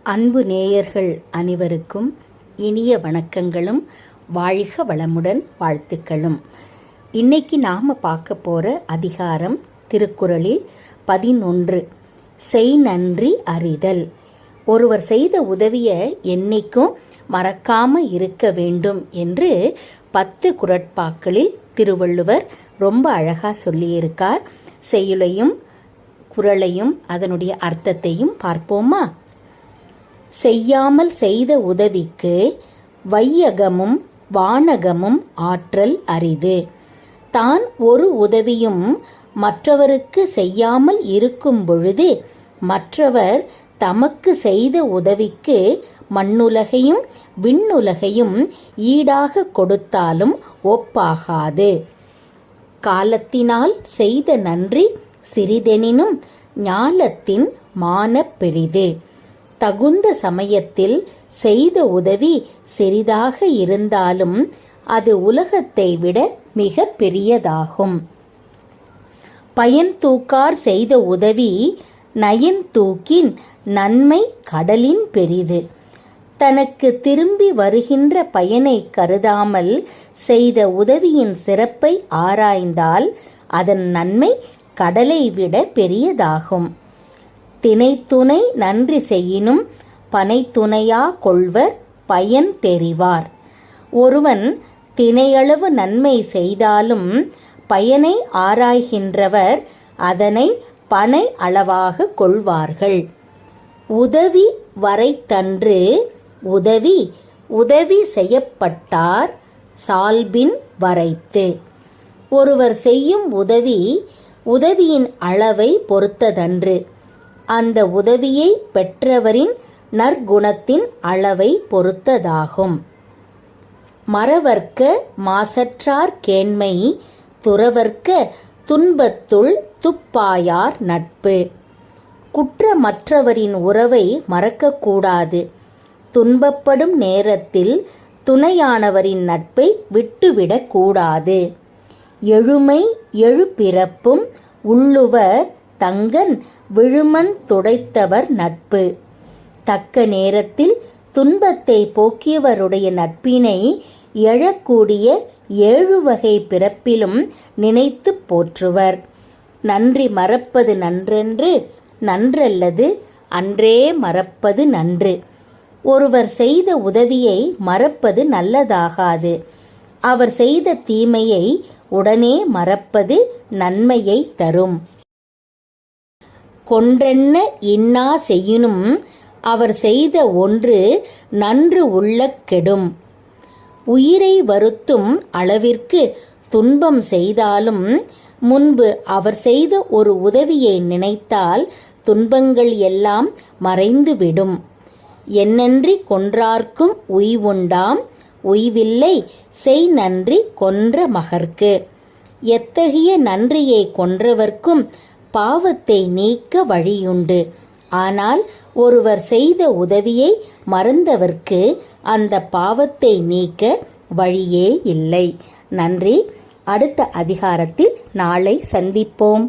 அன்பு நேயர்கள் அனைவருக்கும் இனிய வணக்கங்களும் வாழ்க வளமுடன் வாழ்த்துக்களும். இன்னைக்கு நாம் பார்க்க போகிற அதிகாரம் திருக்குறளில் 11. செய் நன்றி அறிதல். ஒருவர் செய்த உதவியை என்னைக்கும் மறக்காமல் இருக்க வேண்டும் என்று 10 குறட்பாக்களில் திருவள்ளுவர் ரொம்ப அழகாக சொல்லியிருக்கார். செய்யுளையும் குறளையும் அதனுடைய அர்த்தத்தையும் பார்ப்போமா? செய்யாமல் செய்த உதவிக்கு வையகமும் வானகமும் ஆற்றல் அரிது. தான் ஒரு உதவியும் மற்றவருக்கு செய்யாமல் இருக்கும் பொழுது மற்றவர் தமக்கு செய்த உதவிக்கு மண்ணுலகையும் விண்ணுலகையும் ஈடாக கொடுத்தாலும் ஒப்பாகாது. காலத்தினால் செய்த நன்றி சிறிதெனினும் ஞாலத்தின் மானப் பெரிது. தகுந்த சமயத்தில் செய்த உதவி சிறிதாக இருந்தாலும் அது உலகத்தை விட மிக பெரியதாகும். பயன் தூக்கார் செய்த உதவி நயன் தூக்கின் நன்மை கடலின் பெரிது. தனக்கு திரும்பி வருகின்ற பயனை கருதாமல் செய்த உதவியின் சிறப்பை ஆராய்ந்தால் அதன் நன்மை கடலை விட பெரியதாகும். தினைத்துணை நன்றி செய்யினும் பனைத்துணையா கொள்வர் பயன் தெரிவார். ஒருவன் தினையளவு நன்மை செய்தாலும் பயனை ஆராய்கின்றவர் அதனை பனை அளவாக கொள்வார்கள். உதவி வரைத்தன்று உதவி உதவி செய்யப்பட்டார் சால்பின் வரைத்து. ஒருவர் செய்யும் உதவி உதவியின் அளவை பொறுத்ததன்று, அந்த உதவியை பெற்றவரின் நற்குணத்தின் அளவை பொறுத்ததாகும். மறவர்க்க மாசற்றார் கேண்மை துறவர்க்க துன்பத்துள் துப்பாயார் நட்பு. குற்றமற்றவரின் உறவை மறக்கக்கூடாது. துன்பப்படும் நேரத்தில் துணையானவரின் நட்பை விட்டுவிடக்கூடாது. எழுமை எழுபிறப்பும் உள்ளுவர் தங்கன் விழுமன் துடைத்தவர் நட்பு. தக்க நேரத்தில் துன்பத்தை போக்கியவருடைய நட்பினை எழக்கூடிய 7 வகை பிறப்பிலும் நினைத்து போற்றுவர். நன்றி மறப்பது நன்றென்று நன்றல்லது அன்றே மறப்பது நன்று. ஒருவர் செய்த உதவியை மறப்பது நல்லதாகாது. அவர் செய்த தீமையை உடனே மறப்பது நன்மையை தரும். கொன்றென்ன இன்னா செய்யினும் அவர் செய்த ஒன்று நன்று உள்ள கெடும். உயிரை வருத்தும் அளவிற்கு துன்பம் செய்தாலும் முன்பு அவர் செய்த ஒரு உதவியை நினைத்தால் துன்பங்கள் எல்லாம் மறைந்துவிடும். என்னன்றி கொன்றார்க்கும் உய்வுண்டாம் உய்வில்லை செய் நன்றி கொன்ற மகர்க்கு. எத்தகைய நன்றியை கொன்றவர்க்கும் பாவத்தை நீக்க வழியுண்டு. ஆனால் ஒருவர் செய்த உதவியை மறந்தவர்க்கு அந்த பாவத்தை நீக்க வழியே இல்லை. நன்றி. அடுத்த அதிகாரத்தில் நாளை சந்திப்போம்.